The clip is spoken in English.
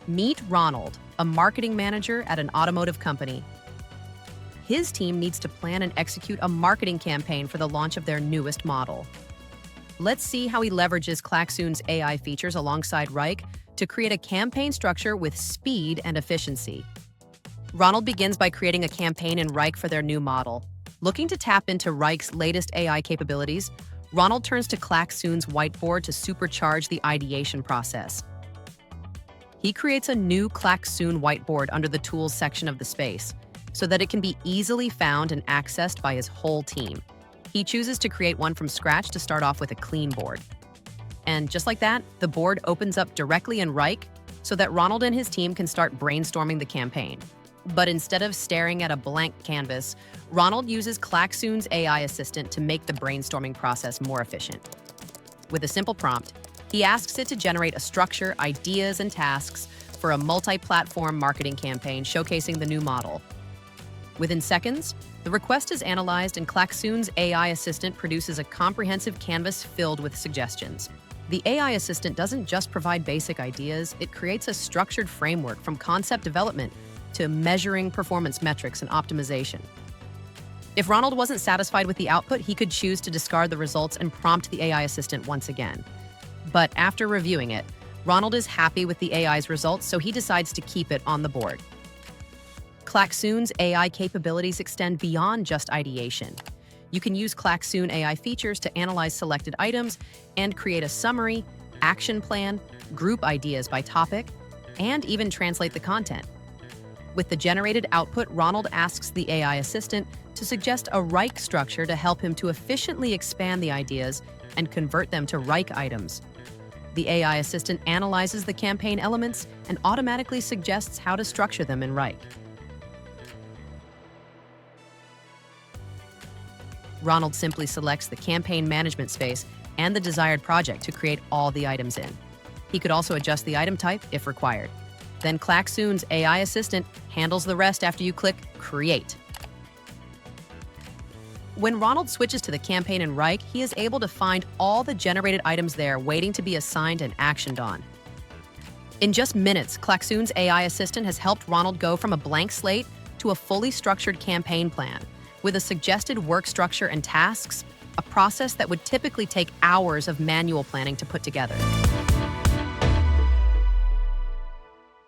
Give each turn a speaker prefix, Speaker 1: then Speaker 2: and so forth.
Speaker 1: Meet Ronald, a marketing manager at an automotive company. His team needs to plan and execute a marketing campaign for the launch of their newest model. Let's see how he leverages Klaxoon's AI features alongside Wrike to create a campaign structure with speed and efficiency. Ronald begins by creating a campaign in Wrike for their new model. Looking to tap into Wrike's latest AI capabilities, Ronald turns to Klaxoon's Whiteboard to supercharge the ideation process. He creates a new Klaxoon Whiteboard under the Tools section of the space, so that it can be easily found and accessed by his whole team. He chooses to create one from scratch to start off with a clean board. And just like that, the board opens up directly in Wrike so that Ronald and his team can start brainstorming the campaign. But instead of staring at a blank canvas, Ronald uses Klaxoon's AI Assistant to make the brainstorming process more efficient. With a simple prompt, he asks it to generate a structure, ideas, and tasks for a multi-platform marketing campaign showcasing the new model. Within seconds, the request is analyzed and Klaxoon's AI Assistant produces a comprehensive canvas filled with suggestions. The AI Assistant doesn't just provide basic ideas, it creates a structured framework from concept development to measuring performance metrics and optimization. If Ronald wasn't satisfied with the output, he could choose to discard the results and prompt the AI Assistant once again. But after reviewing it, Ronald is happy with the AI's results, so he decides to keep it on the board. Klaxoon's AI capabilities extend beyond just ideation. You can use Klaxoon AI features to analyze selected items and create a summary, action plan, group ideas by topic, and even translate the content. With the generated output, Ronald asks the AI assistant to suggest a Wrike structure to help him to efficiently expand the ideas and convert them to Wrike items. The AI assistant analyzes the campaign elements and automatically suggests how to structure them in Wrike. Ronald simply selects the campaign management space and the desired project to create all the items in. He could also adjust the item type if required. Then Klaxoon's AI assistant handles the rest after you click Create. When Ronald switches to the campaign in Wrike, he is able to find all the generated items there waiting to be assigned and actioned on. In just minutes, Klaxoon's AI assistant has helped Ronald go from a blank slate to a fully structured campaign plan, with a suggested work structure and tasks, a process that would typically take hours of manual planning to put together.